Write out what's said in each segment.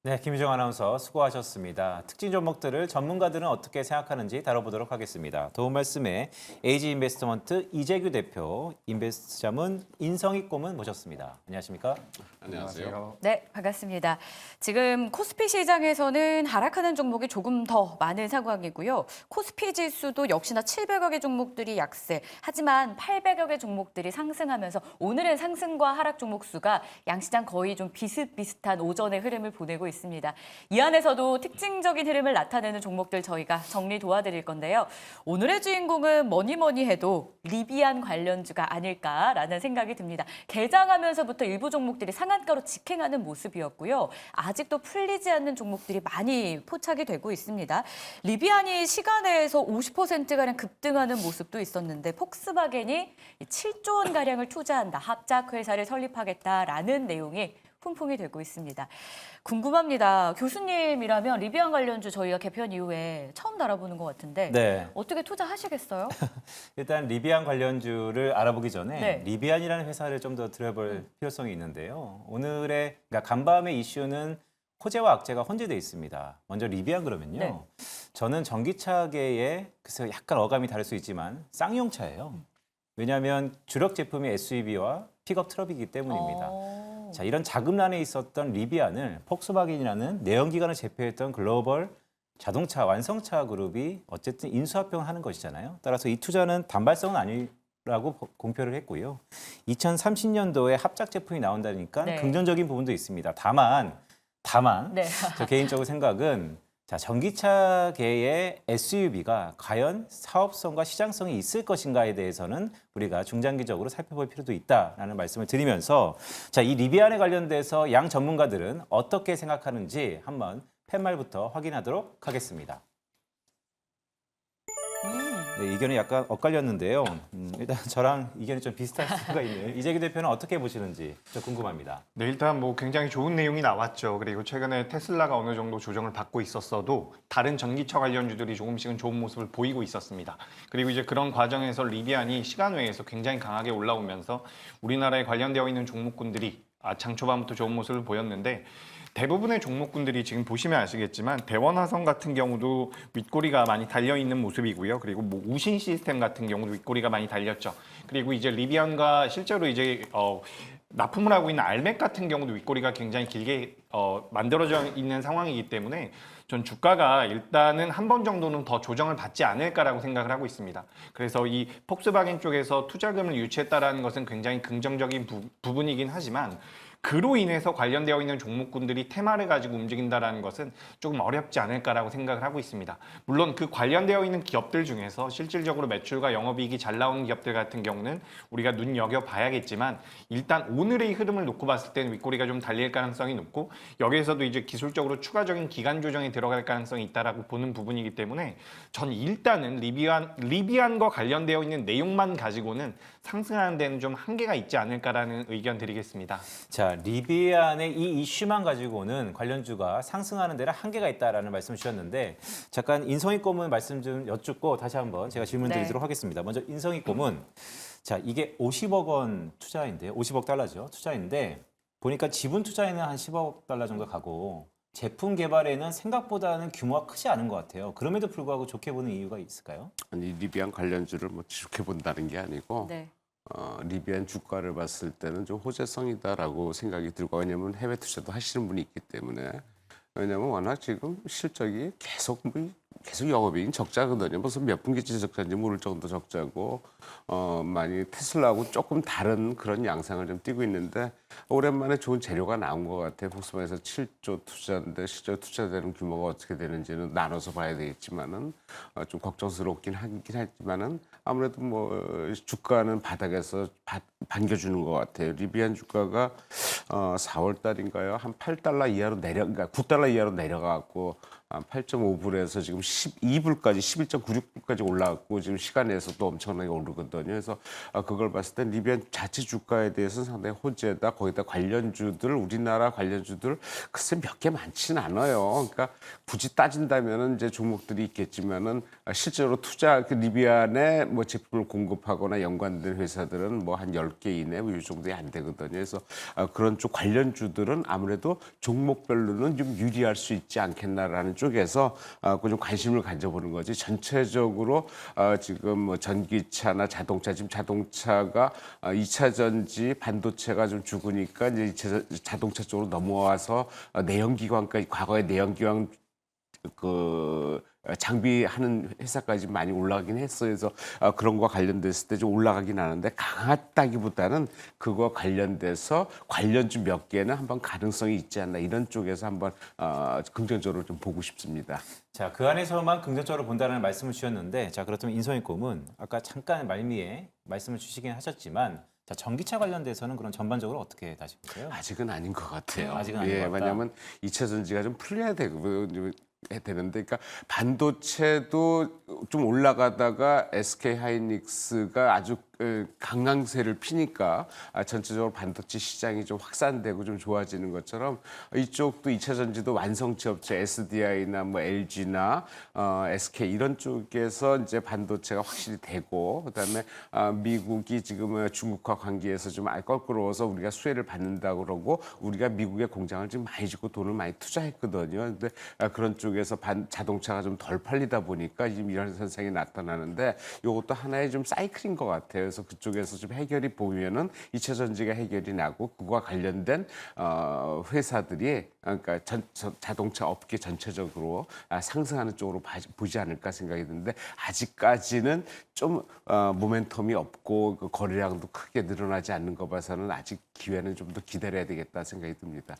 네, 김희정 아나운서 수고하셨습니다. 특징 종목들을 전문가들은 어떻게 생각하는지 다뤄보도록 하겠습니다. 도움 말씀에 에이지 인베스트먼트 이재규 대표, 인베스트자문 인성익 고문 모셨습니다. 안녕하십니까? 안녕하세요. 네, 반갑습니다. 지금 코스피 시장에서는 하락하는 종목이 조금 더 많은 상황이고요. 코스피 지수도 역시나 700여 개 종목들이 약세, 하지만 800여 개 종목들이 상승하면서 오늘은 상승과 하락 종목 수가 양시장 거의 좀 비슷비슷한 오전의 흐름을 보내고 있습니다. 이 안에서도 특징적인 흐름을 나타내는 종목들 저희가 정리 도와드릴 건데요. 오늘의 주인공은 뭐니 해도 리비안 관련주가 아닐까라는 생각이 듭니다. 개장하면서부터 일부 종목들이 상한가로 직행하는 모습이었고요. 아직도 풀리지 않는 종목들이 많이 포착이 되고 있습니다. 리비안이 시간에서 50%가량 급등하는 모습도 있었는데 폭스바겐이 7조 원가량을 투자한다. 합작회사를 설립하겠다라는 내용이 훈풍이 되고 있습니다. 궁금합니다. 교수님이라면 리비안 관련주 저희가 개편 이후에 처음 달아보는 것 같은데 네. 어떻게 투자하시겠어요? 일단 리비안 관련주를 알아보기 전에 네. 리비안이라는 회사를 좀 더 들어볼 필요성이 있는데요. 오늘의 그러니까 간밤의 이슈는 호재와 악재가 혼재되어 있습니다. 먼저 리비안 그러면요. 네. 저는 전기차계에 그래서 약간 어감이 다를 수 있지만 쌍용차예요. 왜냐하면 주력 제품이 SUV와 픽업 트럭이기 때문입니다. 자, 이런 자금난에 있었던 리비안을 폭스바겐이라는 내연기관을 제패했던 글로벌 자동차 완성차 그룹이 어쨌든 인수합병을 하는 것이잖아요. 따라서 이 투자는 단발성은 아니라고 공표를 했고요. 2030년도에 합작 제품이 나온다니까 네. 긍정적인 부분도 있습니다. 다만 네. 저 개인적으로 생각은 자, 전기차계의 SUV가 과연 사업성과 시장성이 있을 것인가에 대해서는 우리가 중장기적으로 살펴볼 필요도 있다라는 말씀을 드리면서 자, 이 리비안에 관련돼서 양 전문가들은 어떻게 생각하는지 한번 팻말부터 확인하도록 하겠습니다. 네, 의견이 약간 엇갈렸는데요. 일단 저랑 의견이 좀 비슷할 수가 있네요. 이재규 대표는 어떻게 보시는지 저 궁금합니다. 네, 일단 뭐 굉장히 좋은 내용이 나왔죠. 그리고 최근에 테슬라가 어느 정도 조정을 받고 있었어도 다른 전기차 관련주들이 조금씩은 좋은 모습을 보이고 있었습니다. 그리고 이제 그런 과정에서 리비안이 시간 외에서 굉장히 강하게 올라오면서 우리나라에 관련되어 있는 종목군들이 장 초반부터 좋은 모습을 보였는데 대부분의 종목군들이 지금 보시면 아시겠지만 대원화성 같은 경우도 윗꼬리가 많이 달려 있는 모습이고요. 그리고 뭐 우신 시스템 같은 경우도 윗꼬리가 많이 달렸죠. 그리고 이제 리비안과 실제로 이제 납품을 하고 있는 알맥 같은 경우도 윗꼬리가 굉장히 길게 만들어져 있는 상황이기 때문에 전 주가가 일단은 한 번 정도는 더 조정을 받지 않을까라고 생각을 하고 있습니다. 그래서 이 폭스바겐 쪽에서 투자금을 유치했다라는 것은 굉장히 긍정적인 부분이긴 하지만 그로 인해서 관련되어 있는 종목군들이 테마를 가지고 움직인다는 것은 조금 어렵지 않을까라고 생각을 하고 있습니다. 물론 그 관련되어 있는 기업들 중에서 실질적으로 매출과 영업이익이 잘 나오는 기업들 같은 경우는 우리가 눈여겨봐야겠지만 일단 오늘의 흐름을 놓고 봤을 때는 윗꼬리가 좀 달릴 가능성이 높고 여기에서도 이제 기술적으로 추가적인 기간 조정이 들어갈 가능성이 있다라고 보는 부분이기 때문에 전 일단은 리비안과 관련되어 있는 내용만 가지고는 상승하는 데는 좀 한계가 있지 않을까라는 의견 드리겠습니다. 자, 리비안의 이 이슈만 가지고는 관련주가 상승하는 데는 한계가 있다라는 말씀 주셨는데 잠깐 인성익 고문 말씀 좀 여쭙고 다시 한번 제가 질문 네. 드리도록 하겠습니다. 먼저 인성익 고문. 자, 이게 50억 원 투자인데요. 50억 달러죠. 투자인데 보니까 지분 투자에는 한 10억 달러 정도 가고 제품 개발에는 생각보다는 규모가 크지 않은 것 같아요. 그럼에도 불구하고 좋게 보는 이유가 있을까요? 아니 리비안 관련주를 뭐 좋게 본다는 게 아니고 네. 리비안 주가를 봤을 때는 좀 호재성이다라고 생각이 들고 왜냐하면 해외 투자도 하시는 분이 있기 때문에 왜냐하면 워낙 지금 실적이 계속 영업이익 적자거든요. 무슨 몇 분기치 적자인지 모를 정도 적자고 많이 테슬라하고 조금 다른 그런 양상을 좀 띠고 있는데 오랜만에 좋은 재료가 나온 것 같아요. 복스바겐에서 7조 투자인데 실제 투자되는 규모가 어떻게 되는지는 나눠서 봐야 되겠지만은 좀 걱정스럽긴 하지만은 아무래도 뭐 주가는 바닥에서 반겨주는 것 같아요. 리비안 주가가 4월 달인가요? 한 8달러 이하로 그러니까 9달러 이하로 내려가고 8.5불에서 지금 12불까지 11.96불까지 올라갔고 지금 시간에서도 엄청나게 오르거든요. 그래서 그걸 봤을 때 리비안 자체 주가에 대해서는 상당히 호재다. 거기다 관련주들 우리나라 관련주들 글쎄 몇 개 많지는 않아요. 그러니까 굳이 따진다면은 이제 종목들이 있겠지만은 실제로 투자 그 리비안에 뭐 제품을 공급하거나 연관된 회사들은 뭐 한 10개 이내 뭐 이 정도에 안 되거든요. 그래서 그런 쪽 관련주들은 아무래도 종목별로는 좀 유리할 수 있지 않겠나라는 쪽에서 좀 관심을 가져보는 거지. 전체적으로 지금 뭐 전기차나 자동차 지금 자동차가 2차 전지 반도체가 좀 죽으니까 이제 자동차 쪽으로 넘어와서 내연기관까지 과거에 내연기관 그 장비하는 회사까지 많이 올라가긴 했어요. 그래서 그런 거와 관련됐을 때 좀 올라가긴 하는데 강하다기보다는 그거와 관련돼서 관련주 몇 개는 한번 가능성이 있지 않나 이런 쪽에서 한번 긍정적으로 좀 보고 싶습니다. 자, 그 안에서만 긍정적으로 본다는 말씀을 주셨는데, 자, 그렇다면 인선이 꿈은 아까 잠깐 말미에 말씀을 주시긴 하셨지만, 자, 전기차 관련돼서는 그런 전반적으로 어떻게 다시 보세요? 아직은 아닌 것 같아요. 아직은 아닌 것 같다. 왜냐하면 2차 전지가 좀 풀려야 되고 해야 되는데, 그러니까 반도체도 좀 올라가다가 SK 하이닉스가 아주 강강세를 피니까 전체적으로 반도체 시장이 좀 확산되고 좀 좋아지는 것처럼 이쪽도 2차 전지도 완성체 업체 SDI나 뭐 LG나 SK 이런 쪽에서 이제 반도체가 확실히 되고 그다음에 미국이 지금 중국과 관계에서 좀 껄끄러워서 우리가 수혜를 받는다고 그러고 우리가 미국의 공장을 지금 많이 짓고 돈을 많이 투자했거든요. 근데 그런 쪽에서 자동차가 좀 덜 팔리다 보니까 지금 이런 현상이 나타나는데 이것도 하나의 좀 사이클인 것 같아요. 그래서 그쪽에서 좀 해결이 보이면은 2차 전지가 해결이 나고 그와 관련된 회사들이 그러니까 자동차 업계 전체적으로 상승하는 쪽으로 보지 않을까 생각이 드는데 아직까지는 좀 모멘텀이 없고 그 거래량도 크게 늘어나지 않는 거 봐서는 아직 기회는 좀 더 기다려야 되겠다 생각이 듭니다.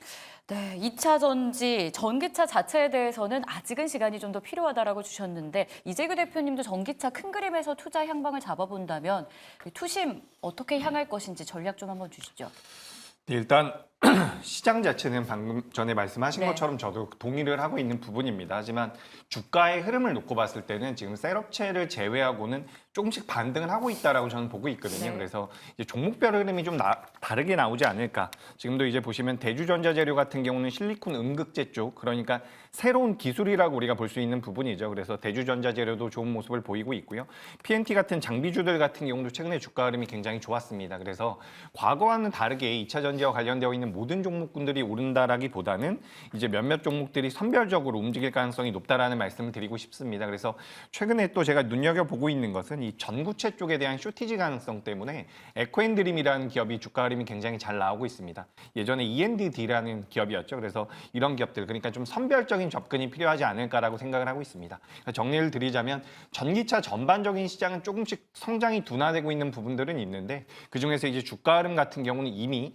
네, 2차 전지, 전기차 자체에 대해서는 아직은 시간이 좀 더 필요하다라고 주셨는데 이재규 대표님도 전기차 큰 그림에서 투자 향방을 잡아본다면 투심 어떻게 향할 것인지 전략 좀 한번 주시죠. 일단 시장 자체는 방금 전에 말씀하신 네. 것처럼 저도 동의를 하고 있는 부분입니다. 하지만 주가의 흐름을 놓고 봤을 때는 지금 셀업체를 제외하고는 조금씩 반등을 하고 있다라고 저는 보고 있거든요. 네. 그래서 이제 종목별 흐름이 좀 다르게 나오지 않을까. 지금도 이제 보시면 대주전자재료 같은 경우는 실리콘 음극재 쪽, 그러니까 새로운 기술이라고 우리가 볼 수 있는 부분이죠. 그래서 대주전자재료도 좋은 모습을 보이고 있고요. PNT 같은 장비주들 같은 경우도 최근에 주가 흐름이 굉장히 좋았습니다. 그래서 과거와는 다르게 2차 전지와 관련되어 있는 모든 종목군들이 오른다라기보다는 이제 몇몇 종목들이 선별적으로 움직일 가능성이 높다라는 말씀을 드리고 싶습니다. 그래서 최근에 또 제가 눈여겨보고 있는 것은 이 전구체 쪽에 대한 쇼티지 가능성 때문에 에코앤드림이라는 기업이 주가 흐름이 굉장히 잘 나오고 있습니다. 예전에 E&D라는 기업이었죠. 그래서 이런 기업들, 그러니까 좀 선별적인 접근이 필요하지 않을까라고 생각을 하고 있습니다. 그러니까 정리를 드리자면 전기차 전반적인 시장은 조금씩 성장이 둔화되고 있는 부분들은 있는데 그중에서 이제 주가 흐름 같은 경우는 이미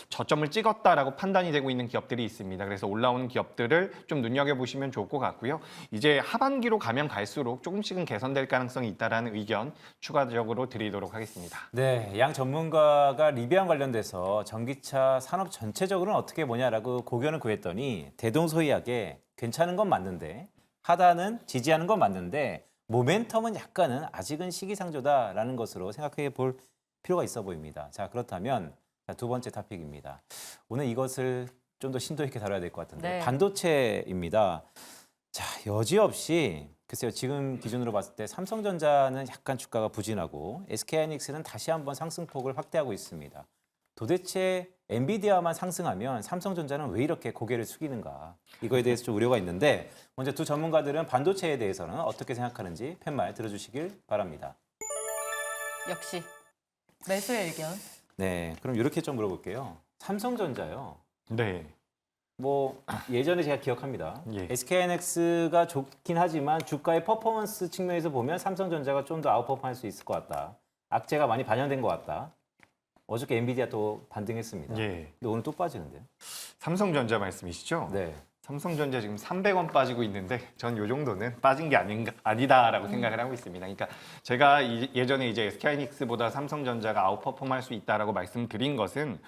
저점을 찍었다라고 판단이 되고 있는 기업들이 있습니다. 그래서 올라오는 기업들을 좀 눈여겨보시면 좋을 것 같고요. 이제 하반기로 가면 갈수록 조금씩은 개선될 가능성이 있다라는 의견 추가적으로 드리도록 하겠습니다. 네, 양 전문가가 리비안 관련돼서 전기차 산업 전체적으로는 어떻게 보냐라고 고견을 구했더니 대동소이하게 괜찮은 건 맞는데 하단은 지지하는 건 맞는데 모멘텀은 약간은 아직은 시기상조다라는 것으로 생각해 볼 필요가 있어 보입니다. 자, 그렇다면 두 번째 토픽입니다. 오늘 이것을 좀 더 심도 있게 다뤄야 될 것 같은데 네. 반도체입니다. 자, 여지없이 글쎄요. 지금 기준으로 봤을 때 삼성전자는 약간 주가가 부진하고 SK하이닉스는 다시 한번 상승폭을 확대하고 있습니다. 도대체 엔비디아만 상승하면 삼성전자는 왜 이렇게 고개를 숙이는가? 이거에 대해서 좀 우려가 있는데 먼저 두 전문가들은 반도체에 대해서는 어떻게 생각하는지 팻말 들어주시길 바랍니다. 역시 매수의 의견. 네, 그럼 이렇게 좀 물어볼게요. 삼성전자요. 네. 뭐 예전에 제가 기억합니다. 예. SK하이닉스가 좋긴 하지만 주가의 퍼포먼스 측면에서 보면 삼성전자가 좀 더 아웃퍼폼할 수 있을 것 같다. 악재가 많이 반영된 것 같다. 어저께 엔비디아 또 반등했습니다. 예. 근데 오늘 또 빠지는데요. 삼성전자 말씀이시죠? 네. 삼성전자 지금 300원 빠지고 있는데 전 요 정도는 빠진 게 아니다라고 생각을 하고 있습니다. 그러니까 제가 예전에 이제 SK하이닉스보다 삼성전자가 아웃퍼폼할 수 있다라고 말씀드린 것은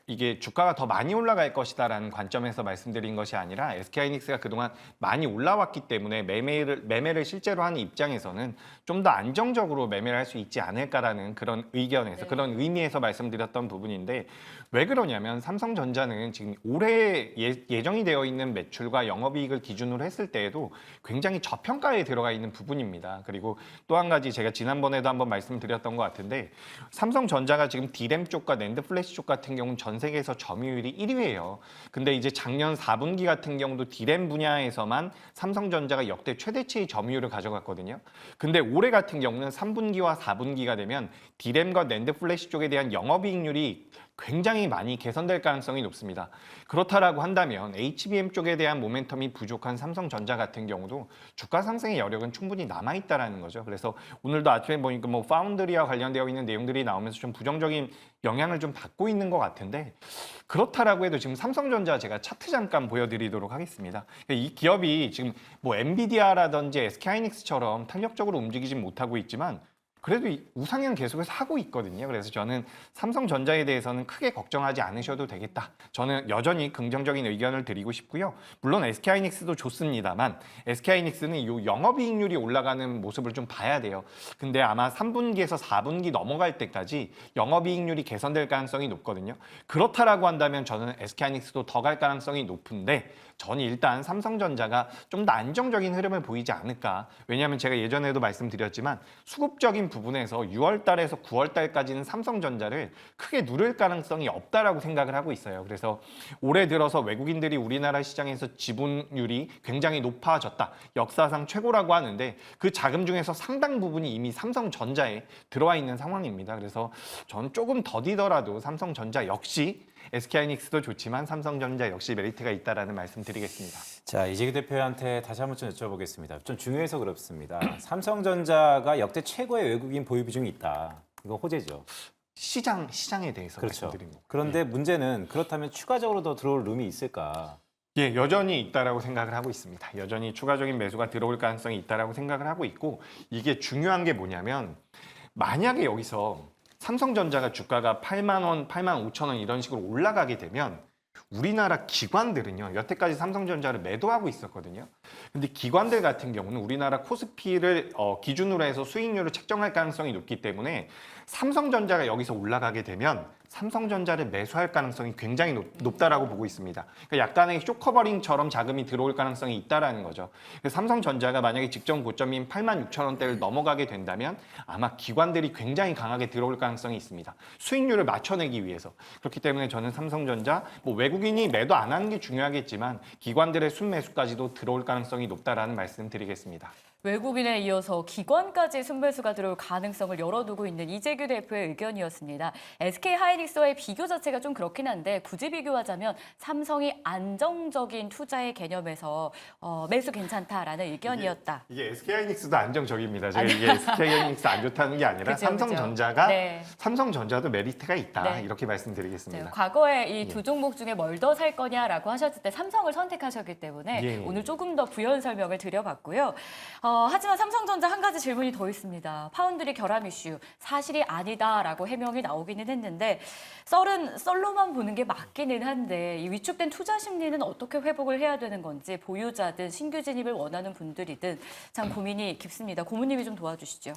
이게 주가가 더 많이 올라갈 것이다라는 관점에서 말씀드린 것이 아니라 SK하이닉스가 그동안 많이 올라왔기 때문에 매매를 실제로 하는 입장에서는 좀 더 안정적으로 매매를 할 수 있지 않을까라는 그런 의견에서 그런 의미에서 말씀드렸던 부분인데 왜 그러냐면 삼성전자는 지금 올해 예정이 되어 있는 매출과 영업이익을 기준으로 했을 때에도 굉장히 저평가에 들어가 있는 부분입니다. 그리고 또 한 가지 제가 지난번에도 한번 말씀드렸던 것 같은데 삼성전자가 지금 D램 쪽과 낸드 플래시 쪽 같은 경우는 전 세계에서 점유율이 1위예요. 근데 이제 작년 4분기 같은 경우도 D램 분야에서만 삼성전자가 역대 최대치의 점유율을 가져갔거든요. 근데 올해 같은 경우는 3분기와 4분기가 되면 D램과 낸드 플래시 쪽에 대한 영업이익률이 굉장히 많이 개선될 가능성이 높습니다. 그렇다라고 한다면 HBM 쪽에 대한 모멘텀이 부족한 삼성전자 같은 경우도 주가 상승의 여력은 충분히 남아있다라는 거죠. 그래서 오늘도 아침에 보니까 뭐 파운드리와 관련되어 있는 내용들이 나오면서 좀 부정적인 영향을 좀 받고 있는 것 같은데 그렇다라고 해도 지금 삼성전자 제가 차트 잠깐 보여드리도록 하겠습니다. 이 기업이 지금 뭐 엔비디아라든지 SK하이닉스처럼 탄력적으로 움직이진 못하고 있지만 그래도 우상향 계속해서 하고 있거든요. 그래서 저는 삼성전자에 대해서는 크게 걱정하지 않으셔도 되겠다. 저는 여전히 긍정적인 의견을 드리고 싶고요. 물론 SK하이닉스도 좋습니다만 SK하이닉스는 이 영업이익률이 올라가는 모습을 좀 봐야 돼요. 근데 아마 3분기에서 4분기 넘어갈 때까지 영업이익률이 개선될 가능성이 높거든요. 그렇다라고 한다면 저는 SK하이닉스도 더 갈 가능성이 높은데 저는 일단 삼성전자가 좀 더 안정적인 흐름을 보이지 않을까. 왜냐하면 제가 예전에도 말씀드렸지만 수급적인 부분에서 6월 달에서 9월 달까지는 삼성전자를 크게 누를 가능성이 없다라고 생각을 하고 있어요. 그래서 올해 들어서 외국인들이 우리나라 시장에서 지분율이 굉장히 높아졌다. 역사상 최고라고 하는데 그 자금 중에서 상당 부분이 이미 삼성전자에 들어와 있는 상황입니다. 그래서 저는 조금 더디더라도 삼성전자 역시 SK하이닉스도 좋지만 삼성전자 역시 메리트가 있다라는 말씀 드리겠습니다. 자, 이재기 대표한테 다시 한번 좀 여쭤보겠습니다. 좀 중요해서 그렇습니다. 삼성전자가 역대 최고의 외국인 보유 비중이 있다. 이거 호재죠. 시장에 대해서 그렇죠. 말씀드린 거. 그런데 문제는 그렇다면 추가적으로 더 들어올 룸이 있을까? 예, 여전히 있다라고 생각을 하고 있습니다. 여전히 추가적인 매수가 들어올 가능성이 있다라고 생각을 하고 있고 이게 중요한 게 뭐냐면 만약에 여기서 삼성전자가 주가가 8만 원, 8만 5천 원 이런 식으로 올라가게 되면 우리나라 기관들은요. 여태까지 삼성전자를 매도하고 있었거든요. 근데 기관들 같은 경우는 우리나라 코스피를 기준으로 해서 수익률을 책정할 가능성이 높기 때문에 삼성전자가 여기서 올라가게 되면 삼성전자를 매수할 가능성이 굉장히 높다라고 보고 있습니다. 그러니까 약간의 쇼커버링처럼 자금이 들어올 가능성이 있다라는 거죠. 그래서 삼성전자가 만약에 직전 고점인 8만 6천 원대를 넘어가게 된다면 아마 기관들이 굉장히 강하게 들어올 가능성이 있습니다. 수익률을 맞춰내기 위해서. 그렇기 때문에 저는 삼성전자 뭐 외국인이 매도 안 하는 게 중요하겠지만 기관들의 순매수까지도 들어올 가능성이 높다라는 말씀 드리겠습니다. 외국인에 이어서 기관까지 순매수가 들어올 가능성을 열어두고 있는 이재규 대표의 의견이었습니다. SK하이닉스와의 비교 자체가 좀 그렇긴 한데 굳이 비교하자면 삼성이 안정적인 투자의 개념에서 매수 괜찮다라는 의견이었다. 이게 SK하이닉스도 안정적입니다. 제가 이게 SK하이닉스 안 좋다는 게 아니라 그죠, 삼성전자가 네. 삼성전자도 메리트가 있다. 네. 이렇게 말씀드리겠습니다. 과거에 이 두 종목 중에 뭘 더 살 거냐라고 하셨을 때 삼성을 선택하셨기 때문에 예. 오늘 조금 더 부연 설명을 드려봤고요. 하지만 삼성전자 한 가지 질문이 더 있습니다. 파운드리 결함 이슈 사실이 아니다라고 해명이 나오기는 했는데 썰로만 보는 게 맞기는 한데 이 위축된 투자 심리는 어떻게 회복을 해야 되는 건지 보유자든 신규 진입을 원하는 분들이든 참 고민이 깊습니다. 고모님이 좀 도와주시죠.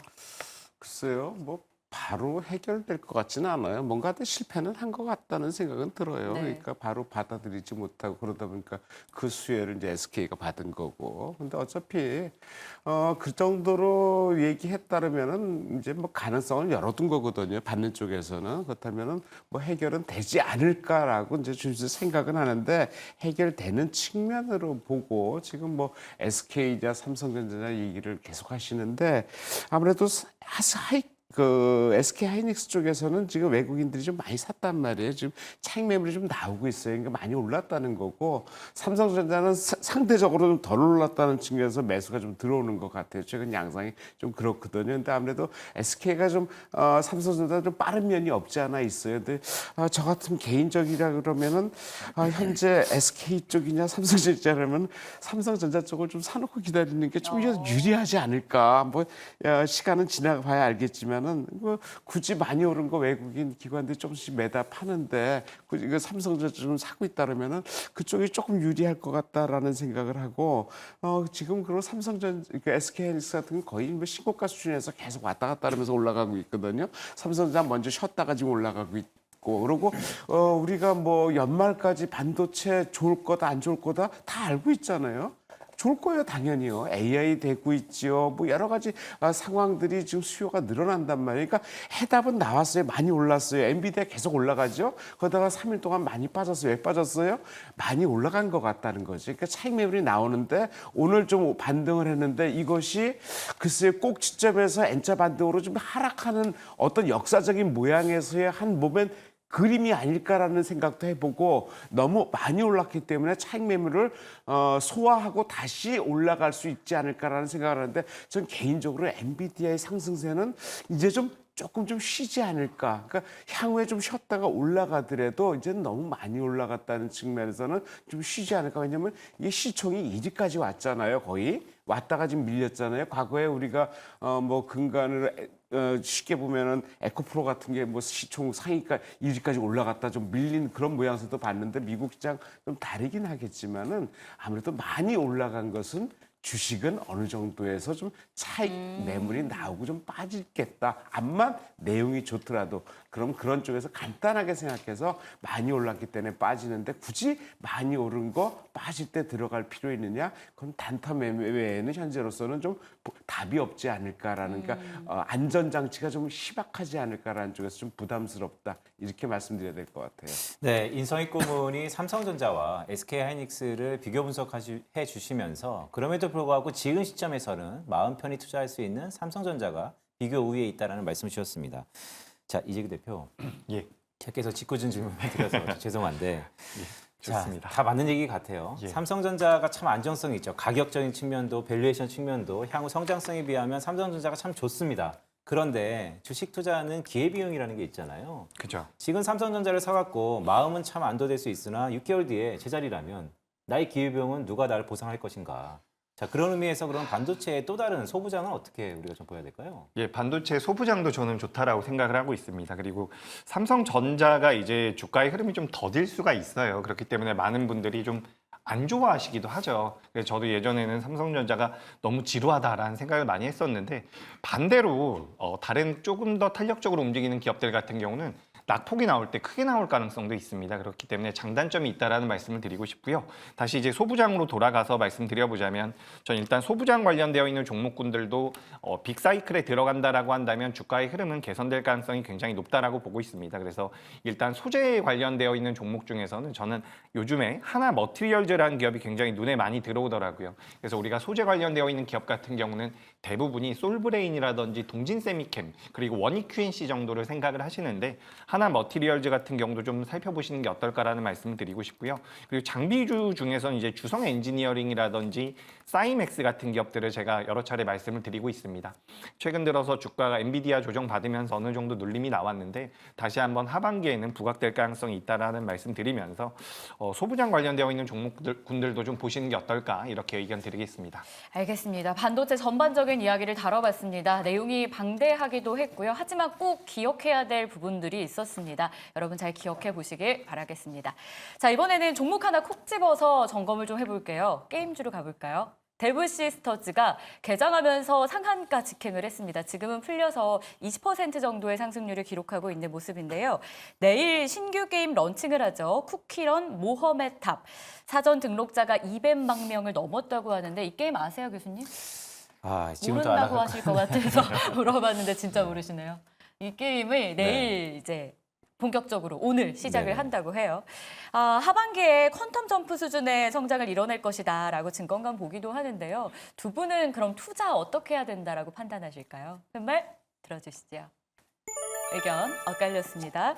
글쎄요, 뭐 바로 해결될 것 같지는 않아요. 뭔가 실패는 한 것 같다는 생각은 들어요. 네. 그러니까 바로 받아들이지 못하고 그러다 보니까 그 수혜를 이제 SK가 받은 거고. 근데 어차피 그 정도로 얘기했다면은 이제 뭐 가능성을 열어둔 거거든요. 받는 쪽에서는. 그렇다면은 뭐 해결은 되지 않을까라고 이제 좀 생각은 하는데 해결되는 측면으로 보고 지금 뭐 SK자 삼성전자 얘기를 계속 하시는데 아무래도 그 SK 하이닉스 쪽에서는 지금 외국인들이 좀 많이 샀단 말이에요. 지금 차익 매물이 좀 나오고 있어요. 그러니까 많이 올랐다는 거고 삼성전자는 상대적으로 좀 덜 올랐다는 측면에서 매수가 좀 들어오는 것 같아요. 최근 양상이 좀 그렇거든요. 근데 아무래도 SK가 좀 삼성전자 좀 빠른 면이 없지 않아 있어요. 근데 저 같은 개인적이라 그러면은 현재 SK 쪽이냐 삼성전자라면 삼성전자 쪽을 좀 사놓고 기다리는 게 좀 유리하지 않을까. 뭐 시간은 지나봐야 알겠지만은 뭐 굳이 많이 오른 거 외국인 기관들이 조금씩 매다 파는데 이거 삼성전자 좀 사고 있다면은 그쪽이 조금 유리할 것 같다라는 생각을 하고 지금 그런 SK 하이닉스 같은 건 거의 뭐 신고가 수준에서 계속 왔다 갔다 하면서 올라가고 있거든요. 삼성전자 먼저 쉬었다가 지금 올라가고 있고 그리고 우리가 뭐 연말까지 반도체 좋을 거다 안 좋을 거다 다 알고 있잖아요. 좋을 거예요, 당연히요. AI 되고 있지요. 뭐 여러 가지 상황들이 지금 수요가 늘어난단 말이에요. 그러니까 해답은 나왔어요. 많이 올랐어요. 엔비디아 계속 올라가죠. 거기다가 3일 동안 많이 빠졌어요. 왜 빠졌어요? 많이 올라간 것 같다는 거죠. 그러니까 차익 매물이 나오는데 오늘 좀 반등을 했는데 이것이 글쎄요, 꼭 지점에서 N자 반등으로 좀 하락하는 어떤 역사적인 모양에서의 한 몸의 그림이 아닐까라는 생각도 해보고 너무 많이 올랐기 때문에 차익 매물을 소화하고 다시 올라갈 수 있지 않을까라는 생각을 하는데 전 개인적으로 엔비디아의 상승세는 이제 조금 좀 쉬지 않을까. 그러니까 향후에 좀 쉬었다가 올라가더라도 이제는 너무 많이 올라갔다는 측면에서는 좀 쉬지 않을까. 왜냐하면 이게 시총이 1위까지 왔잖아요. 거의 왔다가 지금 밀렸잖아요. 과거에 우리가 뭐 근간을 쉽게 보면은 에코프로 같은 게 뭐 시총 상위가 1위까지 올라갔다 좀 밀린 그런 모양새도 봤는데 미국 시장 좀 다르긴 하겠지만은 아무래도 많이 올라간 것은 주식은 어느 정도에서 좀 차익 매물이 나오고 좀 빠지겠다. 암만 내용이 좋더라도 그럼 그런 쪽에서 간단하게 생각해서 많이 올랐기 때문에 빠지는데 굳이 많이 오른 거 빠질 때 들어갈 필요 있느냐? 그럼 단타 매매 외에는 현재로서는 좀 답이 없지 않을까라는 그러니까 안전장치가 좀 희박하지 않을까라는 쪽에서 좀 부담스럽다. 이렇게 말씀드려야 될 것 같아요. 네, 인성익 고문이 삼성전자와 SK 하이닉스를 비교 분석해 주시면서 그럼에도 불구하고 지금 시점에서는 마음 편히 투자할 수 있는 삼성전자가 비교 우위에 있다라는 말씀을 주셨습니다. 자, 이재규 대표. 예. 제께서 짓궂은 질문을 드려서 죄송한데. 좋습니다. 자, 다 맞는 얘기 같아요. 예. 삼성전자가 참 안정성이 있죠. 가격적인 측면도, 밸류에이션 측면도 향후 성장성에 비하면 삼성전자가 참 좋습니다. 그런데 주식 투자는 기회비용이라는 게 있잖아요. 그죠. 지금 삼성전자를 사갖고 마음은 참 안도될 수 있으나 6개월 뒤에 제자리라면 나의 기회비용은 누가 나를 보상할 것인가. 자, 그런 의미에서 그럼 반도체의 또 다른 소부장은 어떻게 우리가 좀 보여야 될까요? 예, 반도체 소부장도 저는 좋다라고 생각을 하고 있습니다. 그리고 삼성전자가 이제 주가의 흐름이 좀 더딜 수가 있어요. 그렇기 때문에 많은 분들이 좀 안 좋아하시기도 하죠. 그래서 저도 예전에는 삼성전자가 너무 지루하다라는 생각을 많이 했었는데 반대로 다른 조금 더 탄력적으로 움직이는 기업들 같은 경우는 낙폭이 나올 때 크게 나올 가능성도 있습니다. 그렇기 때문에 장단점이 있다라는 말씀을 드리고 싶고요. 다시 이제 소부장으로 돌아가서 말씀드려보자면 전 일단 소부장 관련되어 있는 종목군들도 빅사이클에 들어간다라고 한다면 주가의 흐름은 개선될 가능성이 굉장히 높다라고 보고 있습니다. 그래서 일단 소재에 관련되어 있는 종목 중에서는 저는 요즘에 하나 머티리얼즈라는 기업이 굉장히 눈에 많이 들어오더라고요. 그래서 우리가 소재 관련되어 있는 기업 같은 경우는 대부분이 솔브레인이라든지 동진세미캠 그리고 원익 QNC 정도를 생각을 하시는데 하나 머티리얼즈 같은 경우도 좀 살펴보시는 게 어떨까라는 말씀을 드리고 싶고요. 그리고 장비주 중에서는 이제 주성 엔지니어링이라든지 사이맥스 같은 기업들을 제가 여러 차례 말씀을 드리고 있습니다. 최근 들어서 주가가 엔비디아 조정 받으면서 어느 정도 눌림이 나왔는데 다시 한번 하반기에는 부각될 가능성이 있다라는 말씀 드리면서 소부장 관련되어 있는 종목군들도 좀 보시는 게 어떨까 이렇게 의견 드리겠습니다. 알겠습니다. 반도체 전반적인 이야기를 다뤄봤습니다. 내용이 방대하기도 했고요. 하지만 꼭 기억해야 될 부분들이 있었습니다. 여러분 잘 기억해 보시길 바라겠습니다. 자, 이번에는 종목 하나 콕 집어서 점검을 좀 해볼게요. 게임주로 가볼까요? 데브시스터즈가 개장하면서 상한가 직행을 했습니다. 지금은 풀려서 20% 정도의 상승률을 기록하고 있는 모습인데요. 내일 신규 게임 런칭을 하죠. 쿠키런 모험의 탑. 사전 등록자가 200만 명을 넘었다고 하는데 이 게임 아세요, 교수님? 지금부터 모른다고 하실 것 같아서 물어봤는데 진짜 모르시네요. 이 게임을 내일 이제 본격적으로 오늘 시작을 네네. 한다고 해요. 하반기에 퀀텀 점프 수준의 성장을 이뤄낼 것이다라고 증권가 보기도 하는데요. 두 분은 그럼 투자 어떻게 해야 된다라고 판단하실까요? 그 말 들어주시죠. 의견 엇갈렸습니다.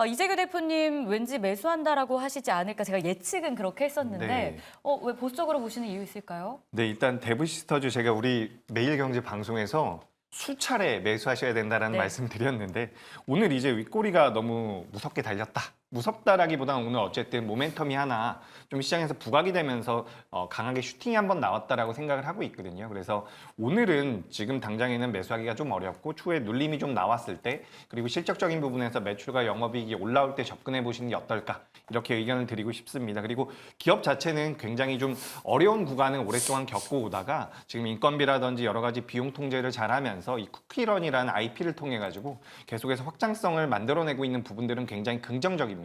이재규 대표님 왠지 매수한다라고 하시지 않을까 제가 예측은 그렇게 했었는데 네. 왜 보수적으로 보시는 이유 있을까요? 네, 일단 데브시스터즈 제가 우리 매일경제 방송에서 수차례 매수하셔야 된다는 네. 말씀 드렸는데 오늘 이제 윗꼬리가 너무 무섭게 달렸다. 무섭다라기보다는 오늘 어쨌든 모멘텀이 하나 좀 시장에서 부각이 되면서 강하게 슈팅이 한번 나왔다라고 생각을 하고 있거든요. 그래서 오늘은 지금 당장에는 매수하기가 좀 어렵고 추후에 눌림이 좀 나왔을 때 그리고 실적적인 부분에서 매출과 영업이익이 올라올 때 접근해 보시는 게 어떨까 이렇게 의견을 드리고 싶습니다. 그리고 기업 자체는 굉장히 좀 어려운 구간을 오랫동안 겪고 오다가 지금 인건비라든지 여러 가지 비용 통제를 잘하면서 이 쿠키런이라는 IP를 통해 가지고 계속해서 확장성을 만들어내고 있는 부분들은 굉장히 긍정적입니다.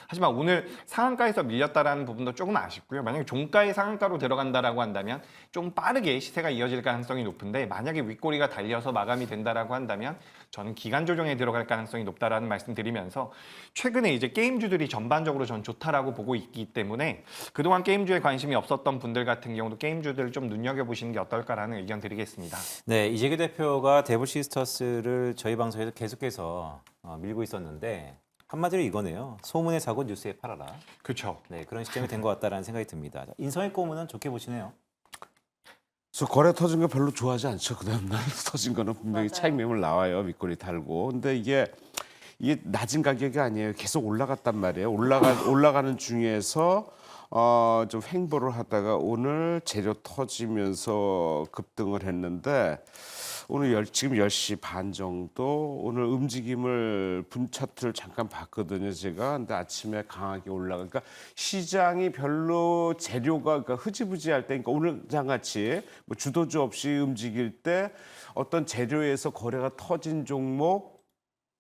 하지만 오늘 상한가에서 밀렸다라는 부분도 조금 아쉽고요. 만약에 종가의 상한가로 들어간다라고 한다면 좀 빠르게 시세가 이어질 가능성이 높은데 만약에 윗꼬리가 달려서 마감이 된다라고 한다면 저는 기간 조정에 들어갈 가능성이 높다라는 말씀드리면서 최근에 이제 게임주들이 전반적으로 전 좋다라고 보고 있기 때문에 그동안 게임주에 관심이 없었던 분들 같은 경우도 게임주들을 좀 눈여겨보시는 게 어떨까라는 의견 드리겠습니다. 네, 이재규 대표가 데블시스터스를 저희 방송에서 계속해서 밀고 있었는데 한마디로 이거네요. 소문에 사고 뉴스에 팔아라. 그렇죠. 네, 그런 시점이 된 것 같다라는 생각이 듭니다. 인성의 꼬무는 좋게 보시네요. 그래서 거래 터진 거 별로 좋아하지 않죠. 그다음 날 터진 거는 분명히 맞아요. 차익 매물 나와요. 윗꼬리 달고. 근데 이게 낮은 가격이 아니에요. 계속 올라갔단 말이에요. 올라가는 중에서 좀 횡보를 하다가 오늘 재료 터지면서 급등을 했는데 오늘 지금 10시 반 정도 오늘 움직임을 분 차트를 잠깐 봤거든요, 제가. 근데 아침에 강하게 올라가니까 시장이 별로 재료가 그러니까 흐지부지할 때 그러니까 오늘 장같이 뭐 주도주 없이 움직일 때 어떤 재료에서 거래가 터진 종목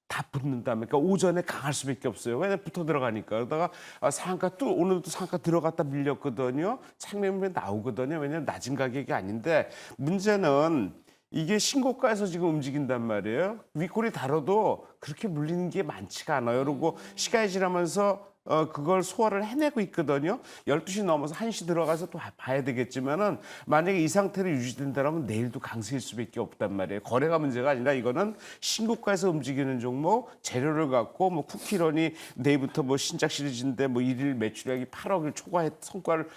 다 붙는다면 그러니까 오전에 강할 수밖에 없어요. 왜 붙어 들어가니까. 그러다가 상한가 또 오늘도 상한가 들어갔다 밀렸거든요. 창매물이 나오거든요. 왜냐하면 낮은 가격이 아닌데 문제는 이게 신고가에서 지금 움직인단 말이에요. 윗골이 다뤄도 그렇게 물리는 게 많지가 않아요. 그리고 시간이 지나면서 그걸 소화를 해내고 있거든요. 12시 넘어서 1시 들어가서 또 봐야 되겠지만은 만약에 이 상태로 유지된다면 내일도 강세일 수밖에 없단 말이에요. 거래가 문제가 아니라 이거는 신고가에서 움직이는 종목 재료를 갖고 뭐 쿠키런이 내일부터 뭐 신작 시리즈인데 뭐 일일 매출액이 8억을 초과해 성과를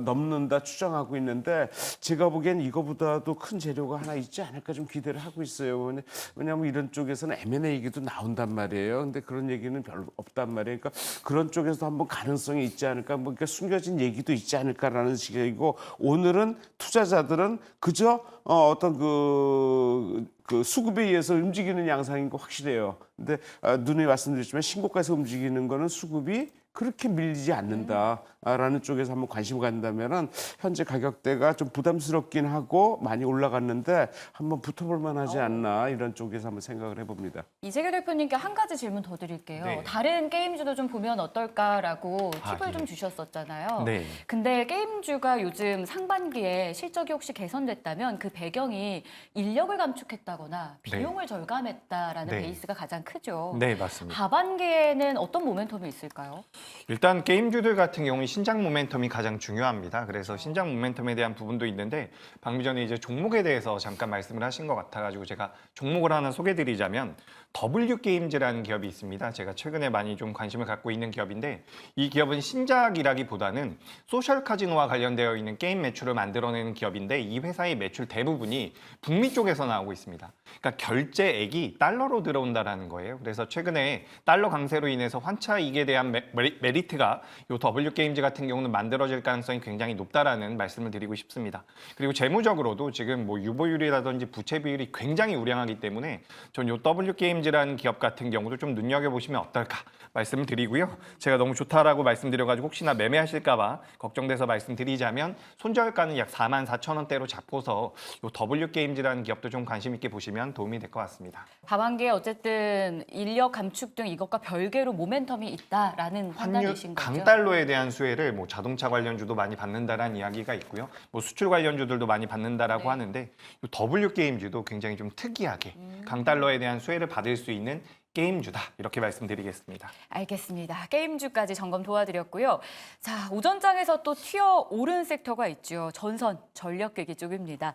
넘는다 추정하고 있는데 제가 보기엔 이거보다도 큰 재료가 하나 있지 않을까 좀 기대를 하고 있어요. 왜냐하면 이런 쪽에서는 M&A 얘기도 나온단 말이에요. 근데 그런 얘기는 별로 없단 말이에요. 그러니까 그런 쪽에서 한번 가능성이 있지 않을까, 뭐 그러니까 숨겨진 얘기도 있지 않을까라는 식이고 오늘은 투자자들은 그저 어떤 그 수급에 의해서 움직이는 양상인 거 확실해요. 근데 눈에 말씀드렸지만 신고가에서 움직이는 거는 수급이 그렇게 밀리지 않는다라는 쪽에서 한번 관심을 갖는다면은 현재 가격대가 좀 부담스럽긴 하고 많이 올라갔는데 한번 붙어볼 만하지 않나 이런 쪽에서 한번 생각을 해봅니다. 이재규 대표님께 한 가지 질문 더 드릴게요. 네. 다른 게임주도 좀 보면 어떨까라고 아, 팁을 네. 좀 주셨었잖아요. 네. 근데 게임주가 요즘 상반기에 실적이 혹시 개선됐다면 그 배경이 인력을 감축했다거나 비용을 절감했다라는 네. 베이스가 가장 크죠. 네, 맞습니다. 하반기에는 어떤 모멘텀이 있을까요? 일단 게임주들 같은 경우는 신작 모멘텀이 가장 중요합니다. 그래서 신작 모멘텀에 대한 부분도 있는데 방금 전에 이제 종목에 대해서 잠깐 말씀을 하신 것 같아가지고 제가 종목을 하나 소개드리자면 W게임즈라는 기업이 있습니다. 제가 최근에 많이 좀 관심을 갖고 있는 기업인데 이 기업은 신작이라기보다는 소셜 카지노와 관련되어 있는 게임 매출을 만들어내는 기업인데 이 회사의 매출 대부분이 북미 쪽에서 나오고 있습니다. 그러니까 결제액이 달러로 들어온다라는 거예요. 그래서 최근에 달러 강세로 인해서 환차 이익에 대한 메리트가 이 W게임즈 같은 경우는 만들어질 가능성이 굉장히 높다라는 말씀을 드리고 싶습니다. 그리고 재무적으로도 지금 뭐 유보율이라든지 부채 비율이 굉장히 우량하기 때문에 전 이 W게임즈라는 기업 같은 경우도 좀 눈여겨보시면 어떨까 말씀을 드리고요. 제가 너무 좋다라고 말씀드려가지고 혹시나 매매하실까 봐 걱정돼서 말씀드리자면 손절가는 약 44,000원대로 잡고서 이 W게임즈라는 기업도 좀 관심 있게 보시면 도움이 될 것 같습니다. 하반기에 어쨌든 인력 감축 등 이것과 별개로 모멘텀이 있다라는 판단이신 거죠? 강달러에 대한 수혜를 뭐 자동차 관련주도 많이 받는다라는 이야기가 있고요. 뭐 수출 관련주들도 많이 받는다라고 네. 하는데 이 W게임즈도 굉장히 좀 특이하게 강달러에 대한 수혜를 받을 수 있는 게임주다 이렇게 말씀드리겠습니다. 알겠습니다. 게임주까지 점검 도와드렸고요. 자, 오전장에서 또 튀어 오른 섹터가 있죠. 전선, 전력기기 쪽입니다.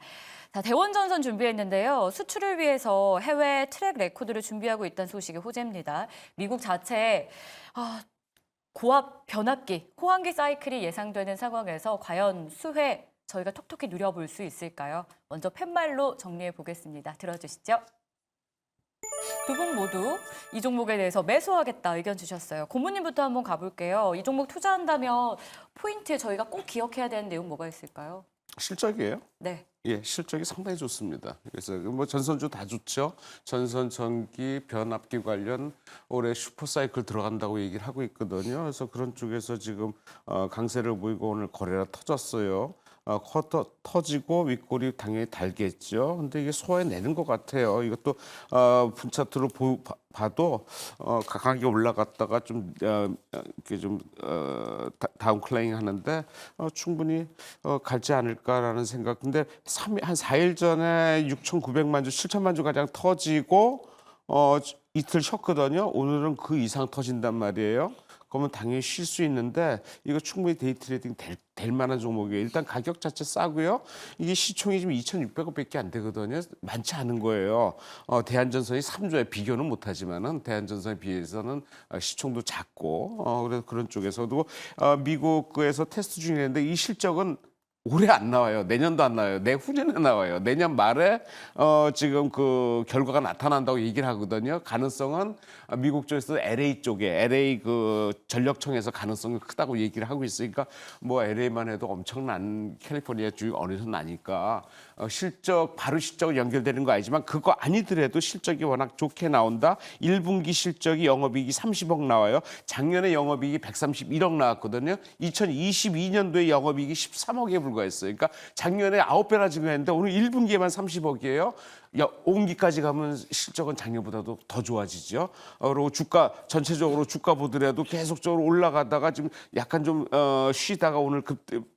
자, 대원전선 준비했는데요. 수출을 위해서 해외 트랙 레코드를 준비하고 있다는 소식이 호재입니다. 미국 자체에 고압 변압기, 호환기 사이클이 예상되는 상황에서 과연 수혜 저희가 톡톡히 누려볼 수 있을까요? 먼저 팻말로 정리해 보겠습니다. 들어주시죠. 두 분 모두 이 종목에 대해서 매수하겠다 의견 주셨어요. 고모님부터 한번 가볼게요. 이 종목 투자한다면 포인트 저희가 꼭 기억해야 되는 내용 뭐가 있을까요? 실적이에요? 네. 예, 실적이 상당히 좋습니다. 그래서 뭐 전선주 다 좋죠. 전선, 전기, 변압기 관련 올해 슈퍼사이클 들어간다고 얘기를 하고 있거든요. 그래서 그런 쪽에서 지금 강세를 보이고 오늘 거래가 터졌어요. 터지고 윗골이 당연히 달겠죠. 근데 이게 소화해내는 것 같아요. 이것도 분차트로 봐도 강하게 올라갔다가 좀 이렇게 좀 다운클라잉 하는데 충분히 갈지 않을까라는 생각. 근데 한 4일 전에 6,900만 주, 7천만 주 가량 터지고 이틀 쉬었거든요. 오늘은 그 이상 터진단 말이에요. 그러면 당연히 쉴 수 있는데 이거 충분히 데이 트레이딩 될 만한 종목이에요. 일단 가격 자체 싸고요. 이게 시총이 지금 2,600억밖에 안 되거든요. 많지 않은 거예요. 대한전선이 3조에 비교는 못하지만은 대한전선에 비해서는 시총도 작고 그래서 그런 쪽에서도 미국에서 테스트 중이었는데 이 실적은 올해 안 나와요. 내년도 안 나와요. 내후년에 나와요. 내년 말에 지금 그 결과가 나타난다고 얘기를 하거든요. 가능성은 미국 쪽에서 LA 그 전력청에서 가능성이 크다고 얘기를 하고 있으니까 뭐 LA만 해도 엄청난 캘리포니아 주 어느선 나니까 실적 바로 실적 연결되는 거 아니지만 그거 아니더라도 실적이 워낙 좋게 나온다. 1분기 실적이 영업이익이 30억 나와요. 작년에 영업이익이 131억 나왔거든요. 2022년도에 영업이익이 13억에 불과했어요. 그러니까 작년에 9배나 증가했는데 오늘 1분기에만 30억이에요. 5분기까지 가면 실적은 작년보다도 더 좋아지죠. 그리고 주가 전체적으로 주가 보더라도 계속적으로 올라가다가 지금 약간 좀 쉬다가 오늘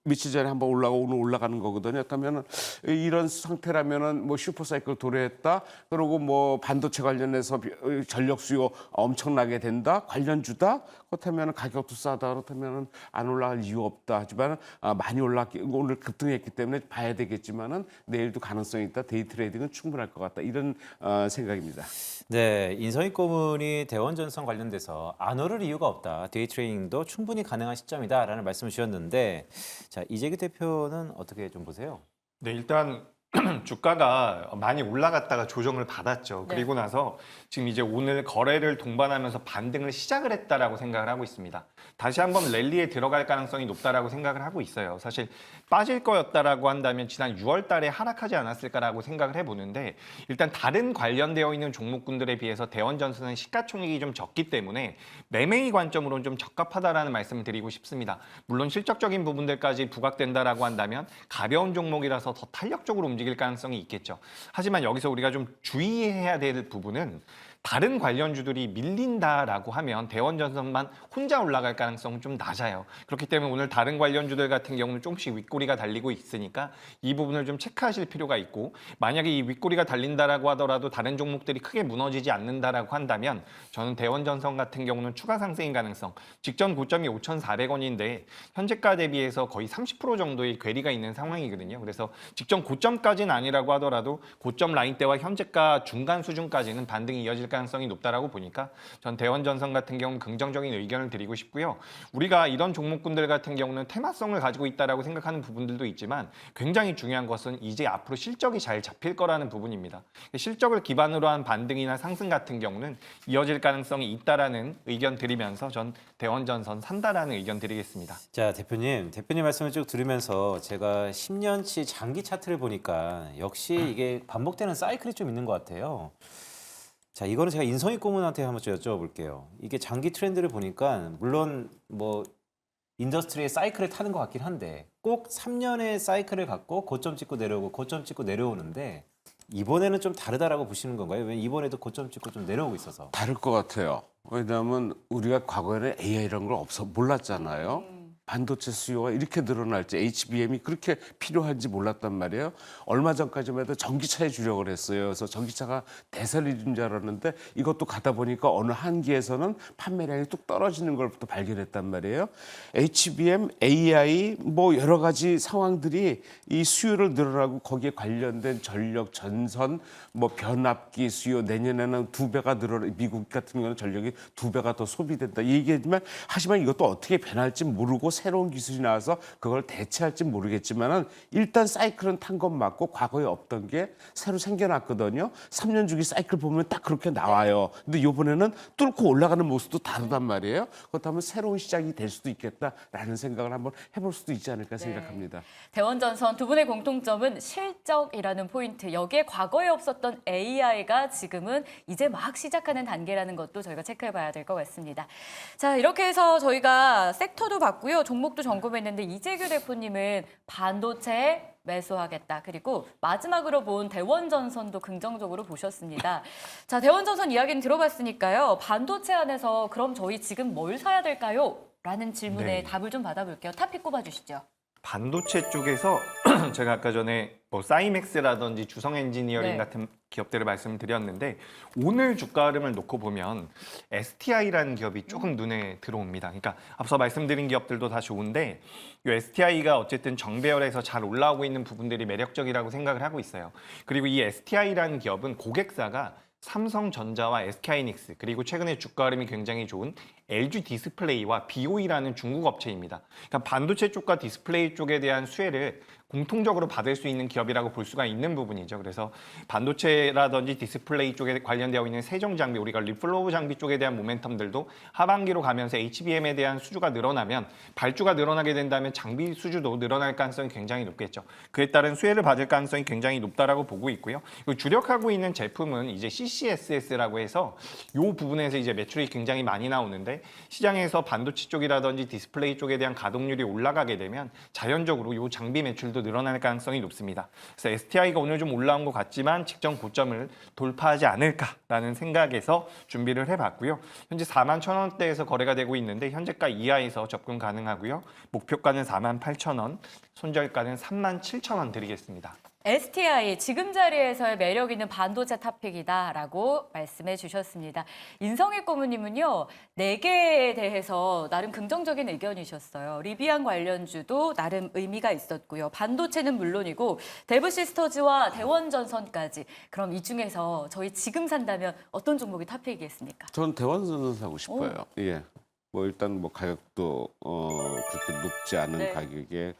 며칠 전에 한번 올라가고 오늘 올라가는 거거든요. 그러면은 이런 상태라면은 뭐 슈퍼사이클 도래했다. 그리고 뭐 반도체 관련해서 전력 수요 엄청나게 된다. 관련주다. 그렇다면 가격도 싸다. 그렇다면 안 올라갈 이유 없다. 하지만 많이 오늘 급등했기 때문에 봐야 되겠지만은 내일도 가능성이 있다. 데이 트레이딩은 충분할 것 같다. 이런 생각입니다. 네, 인선이 고문이 대원전선 관련돼서 안 오를 이유가 없다. 데이 트레이딩도 충분히 가능한 시점이다라는 말씀을 주셨는데, 자 이재기 대표는 어떻게 좀 보세요? 네, 일단 주가가 많이 올라갔다가 조정을 받았죠. 네. 그리고 나서 지금 이제 오늘 거래를 동반하면서 반등을 시작을 했다라고 생각을 하고 있습니다. 다시 한번 랠리에 들어갈 가능성이 높다라고 생각을 하고 있어요. 사실 빠질 거였다라고 한다면 지난 6월 달에 하락하지 않았을까라고 생각을 해보는데 일단 다른 관련되어 있는 종목군들에 비해서 대원전선은 시가총액이 좀 적기 때문에 매매의 관점으로는 좀 적합하다라는 말씀을 드리고 싶습니다. 물론 실적적인 부분들까지 부각된다라고 한다면 가벼운 종목이라서 더 탄력적으로 움직일 가능성이 있겠죠. 하지만 여기서 우리가 좀 주의해야 될 부분은 다른 관련주들이 밀린다라고 하면 대원전선만 혼자 올라갈 가능성은 좀 낮아요. 그렇기 때문에 오늘 다른 관련주들 같은 경우는 조금씩 윗꼬리가 달리고 있으니까 이 부분을 좀 체크하실 필요가 있고 만약에 이 윗꼬리가 달린다라고 하더라도 다른 종목들이 크게 무너지지 않는다라고 한다면 저는 대원전선 같은 경우는 추가 상승인 가능성 직전 고점이 5,400원인데 현재가 대비해서 거의 30% 정도의 괴리가 있는 상황이거든요. 그래서 직전 고점까지는 아니라고 하더라도 고점 라인대와 현재가 중간 수준까지는 반등이 이어질 가능성이 높다라고 보니까 전 대원전선 같은 경우는 긍정적인 의견을 드리고 싶고요. 우리가 이런 종목군들 같은 경우는 테마성을 가지고 있다라고 생각하는 부분들도 있지만 굉장히 중요한 것은 이제 앞으로 실적이 잘 잡힐 거라는 부분입니다. 실적을 기반으로 한 반등이나 상승 같은 경우는 이어질 가능성이 있다라는 의견 드리면서 전 대원전선 산다라는 의견 드리겠습니다. 자 대표님 말씀을 쭉 들으면서 제가 10년치 장기 차트를 보니까 역시 이게 반복되는 사이클이 좀 있는 것 같아요. 자, 이거는 제가 인성이 고문한테 한번 여쭤볼게요. 이게 장기 트렌드를 보니까 물론 뭐 인더스트리의 사이클을 타는 것 같긴 한데 꼭 3년의 사이클을 갖고 고점 찍고 내려오고 고점 찍고 내려오는데 이번에는 좀 다르다라고 보시는 건가요? 왜냐면 이번에도 고점 찍고 좀 내려오고 있어서. 다를 것 같아요. 왜냐하면 우리가 과거에는 AI 이런 걸 몰랐잖아요. 반도체 수요가 이렇게 늘어날지 HBM이 그렇게 필요한지 몰랐단 말이에요. 얼마 전까지만 해도 전기차에 주력을 했어요. 그래서 전기차가 대세인 줄 알았는데 이것도 가다 보니까 어느 한기에서는 판매량이 뚝 떨어지는 걸 또 발견했단 말이에요. HBM, AI 뭐 여러 가지 상황들이 이 수요를 늘어나고 거기에 관련된 전력, 전선, 뭐 변압기 수요 내년에는 2배가 늘어나 미국 같은 경우는 전력이 2배가 더 소비된다 이 얘기지만 하지만 이것도 어떻게 변할지 모르고 새로운 기술이 나와서 그걸 대체할지 모르겠지만은 일단 사이클은 탄 건 맞고 과거에 없던 게 새로 생겨났거든요. 3년 주기 사이클 보면 딱 그렇게 나와요. 근데 이번에는 뚫고 올라가는 모습도 다르단 말이에요. 그렇다면 새로운 시작이 될 수도 있겠다라는 생각을 한번 해볼 수도 있지 않을까 생각합니다. 대원전선 두 분의 공통점은 실적이라는 포인트. 여기에 과거에 없었던 AI가 지금은 이제 막 시작하는 단계라는 것도 저희가 체크해봐야 될 것 같습니다. 자, 이렇게 해서 저희가 섹터도 봤고요. 종목도 점검했는데 이재규 대표님은 반도체에 매수하겠다. 그리고 마지막으로 본 대원전선도 긍정적으로 보셨습니다. 자, 대원전선 이야기는 들어봤으니까요. 반도체 안에서 그럼 저희 지금 뭘 사야 될까요? 라는 질문에 네. 답을 좀 받아볼게요. 탑픽 꼽아주시죠. 반도체 쪽에서 제가 아까 전에 뭐 사이맥스라든지 주성 엔지니어링 네. 같은 기업들을 말씀드렸는데 오늘 주가 흐름을 놓고 보면 STI라는 기업이 조금 눈에 들어옵니다. 그러니까 앞서 말씀드린 기업들도 다 좋은데 이 STI가 어쨌든 정배열에서 잘 올라오고 있는 부분들이 매력적이라고 생각을 하고 있어요. 그리고 이 STI라는 기업은 고객사가 삼성전자와 SK하이닉스 그리고 최근에 주가 흐름이 굉장히 좋은 LG 디스플레이와 BOE라는 중국 업체입니다. 그러니까 반도체 쪽과 디스플레이 쪽에 대한 수혜를 공통적으로 받을 수 있는 기업이라고 볼 수가 있는 부분이죠. 그래서 반도체라든지 디스플레이 쪽에 관련되어 있는 세정 장비, 우리가 리플로우 장비 쪽에 대한 모멘텀들도 하반기로 가면서 HBM에 대한 수주가 늘어나면 발주가 늘어나게 된다면 장비 수주도 늘어날 가능성이 굉장히 높겠죠. 그에 따른 수혜를 받을 가능성이 굉장히 높다라고 보고 있고요. 그리고 주력하고 있는 제품은 이제 CCSS라고 해서 이 부분에서 이제 매출이 굉장히 많이 나오는데 시장에서 반도체 쪽이라든지 디스플레이 쪽에 대한 가동률이 올라가게 되면 자연적으로 이 장비 매출도 늘어날 가능성이 높습니다. 그래서 STI가 오늘 좀 올라온 것 같지만 직전 고점을 돌파하지 않을까라는 생각에서 준비를 해봤고요. 현재 41,000원대에서 거래가 되고 있는데 현재가 이하에서 접근 가능하고요. 목표가는 48,000원, 손절가는 37,000원 드리겠습니다. STI 지금 자리에서의 매력 있는 반도체 탑픽이다라고 말씀해 주셨습니다. 인성일 고문님은요. 4개에 대해서 나름 긍정적인 의견이셨어요. 리비안 관련주도 나름 의미가 있었고요. 반도체는 물론이고 데브시스터즈와 대원전선까지. 그럼 이 중에서 저희 지금 산다면 어떤 종목이 탑픽이겠습니까? 저는 대원전선 사고 싶어요. 예. 뭐 일단 뭐 가격도 그렇게 높지 않은 네. 가격에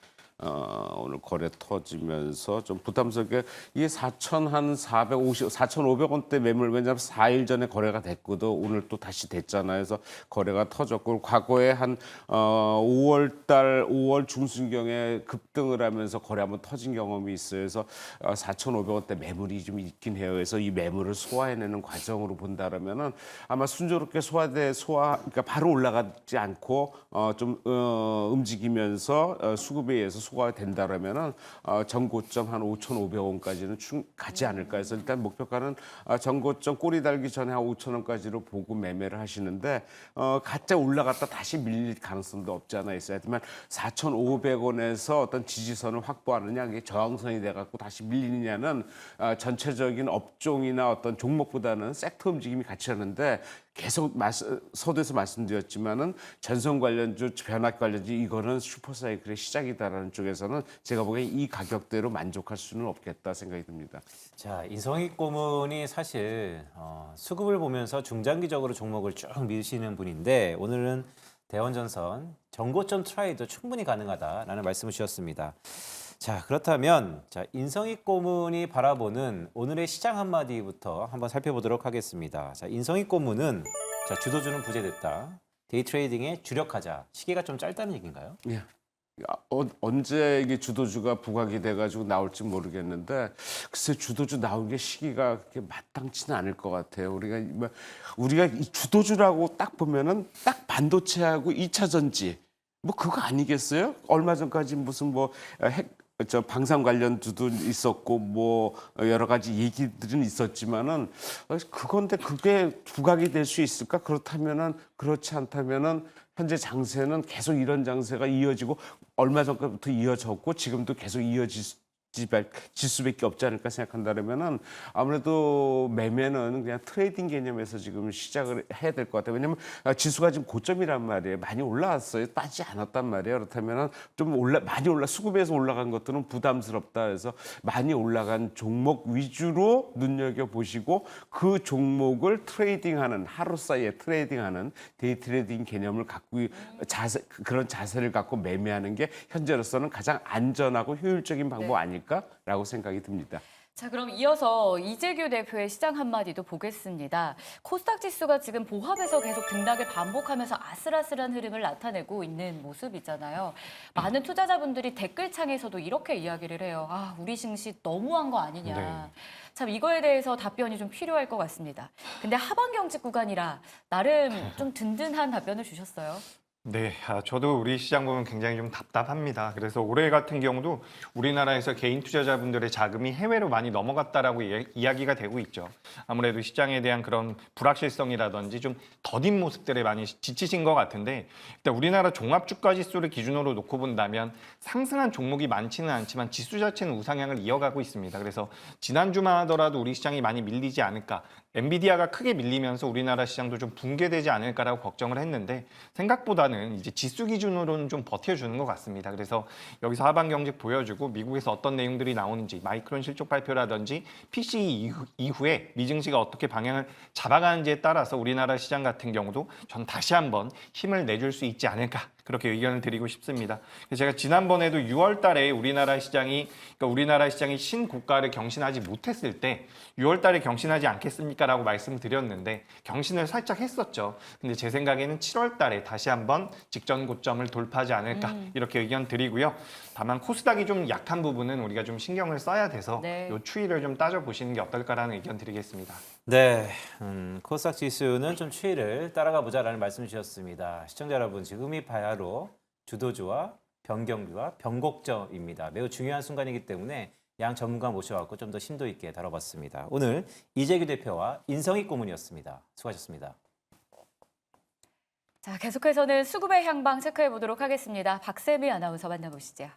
오늘 거래 터지면서 좀 부담스럽게 이게 4,500원대 매물 왜냐하면 4일 전에 거래가 됐거든. 오늘 또 다시 됐잖아요. 그래서 거래가 터졌고 과거에 한 5월 중순경에 급등을 하면서 거래 한번 터진 경험이 있어요. 그래서 4,500원대 매물이 좀 있긴 해요. 그래서 이 매물을 소화해내는 과정으로 본다라면은 아마 순조롭게 그러니까 바로 올라가지 않고 좀 움직이면서 수급에 의해서 소화가 된다라면은 전고점 한 5,500원까지는 가지 않을까 해서 일단 목표가는 전고점 꼬리 달기 전에 한 5,000원까지로 보고 매매를 하시는데 가짜 올라갔다 다시 밀릴 가능성도 없지 않아 있어요. 하지만 4,500원에서 어떤 지지선을 확보하느냐 이게 저항선이 돼갖고 다시 밀리느냐는 전체적인 업종이나 어떤 종목보다는 섹터 움직임이 같이 하는데 계속 서두에서 말씀드렸지만은 전선 관련주, 변압 관련주 이거는 슈퍼사이클의 시작이다라는 쪽에서는 제가 보기엔 이 가격대로 만족할 수는 없겠다 생각이 듭니다. 자, 인성익 고문이 사실 수급을 보면서 중장기적으로 종목을 쭉 미시는 분인데 오늘은 대원전선 전고점 트라이도 충분히 가능하다라는 말씀을 주셨습니다. 자, 그렇다면 인성익 고문이 바라보는 오늘의 시장 한마디부터 한번 살펴보도록 하겠습니다. 자, 인성익 고문은 주도주는 부재됐다. 데이 트레이딩에 주력하자. 시기가 좀 짧다는 얘기인가요? 예. 언제 이게 주도주가 부각이 돼가지고 나올지 모르겠는데 글쎄 주도주 나온 게 시기가 그렇게 마땅치는 않을 것 같아요. 우리가 이 주도주라고 딱 보면은 딱 반도체하고 2차 전지 뭐 그거 아니겠어요? 얼마 전까지 무슨 방산 관련주도 있었고 뭐 여러 가지 얘기들은 있었지만은 그건데 그게 부각이 될 수 있을까? 그렇지 않다면은 현재 장세는 계속 이런 장세가 이어지고 얼마 전부터 이어졌고 지금도 계속 이어질 수밖에 없지 않을까 생각한다면은 아무래도 매매는 그냥 트레이딩 개념에서 지금 시작을 해야 될 것 같아요. 왜냐하면 지수가 지금 고점이란 말이에요. 많이 올라왔어요. 빠지지 않았단 말이에요. 그렇다면은 좀 많이 수급에서 올라간 것들은 부담스럽다 해서 많이 올라간 종목 위주로 눈여겨 보시고 그 종목을 트레이딩하는 하루 사이에 트레이딩하는 데이 트레이딩 개념을 갖고 그런 자세를 갖고 매매하는 게 현재로서는 가장 안전하고 효율적인 방법 아닐까라고 생각이 듭니다. 자, 그럼 이어서 이재규 대표의 시장 한마디도 보겠습니다. 코스닥 지수가 지금 보합에서 계속 등락을 반복하면서 아슬아슬한 흐름을 나타내고 있는 모습이잖아요. 많은 투자자분들이 댓글창에서도 이렇게 이야기를 해요. 아, 우리 증시 너무한 거 아니냐. 네. 참 이거에 대해서 답변이 좀 필요할 것 같습니다. 근데 하반 경직 구간이라 나름 좀 든든한 답변을 주셨어요. 네, 저도 우리 시장 보면 굉장히 좀 답답합니다. 그래서 올해 같은 경우도 우리나라에서 개인 투자자분들의 자금이 해외로 많이 넘어갔다라고 이야기가 되고 있죠. 아무래도 시장에 대한 그런 불확실성이라든지 좀 더딘 모습들에 많이 지치신 것 같은데, 일단 우리나라 종합주가지수를 기준으로 놓고 본다면 상승한 종목이 많지는 않지만 지수 자체는 우상향을 이어가고 있습니다. 그래서 지난주만 하더라도 우리 시장이 많이 밀리지 않을까, 엔비디아가 크게 밀리면서 우리나라 시장도 좀 붕괴되지 않을까라고 걱정을 했는데 생각보다는 이제 지수 기준으로는 좀 버텨주는 것 같습니다. 그래서 여기서 하반 경직 보여주고 미국에서 어떤 내용들이 나오는지 마이크론 실적 발표라든지 PCE 이후에 미증시가 어떻게 방향을 잡아가는지에 따라서 우리나라 시장 같은 경우도 전 다시 한번 힘을 내줄 수 있지 않을까, 그렇게 의견을 드리고 싶습니다. 제가 지난번에도 6월 달에 우리나라 시장이 신고가를 경신하지 못했을 때 6월 달에 경신하지 않겠습니까? 라고 말씀을 드렸는데 경신을 살짝 했었죠. 근데 제 생각에는 7월 달에 다시 한번 직전 고점을 돌파하지 않을까, 이렇게 의견 드리고요. 다만 코스닥이 좀 약한 부분은 우리가 좀 신경을 써야 돼서 네. 이 추이를 좀 따져보시는 게 어떨까라는 의견 드리겠습니다. 네, 코스닥 지수는 좀 추이를 따라가 보자라는 말씀 주셨습니다. 시청자 여러분, 지금이 바야로 주도주와 변경주와 변곡점입니다. 매우 중요한 순간이기 때문에 양 전문가 모셔왔고 좀 더 심도 있게 다뤄봤습니다. 오늘 이재규 대표와 인성희 고문이었습니다. 수고하셨습니다. 자, 계속해서는 수급의 향방 체크해 보도록 하겠습니다. 박세미 아나운서 만나보시죠.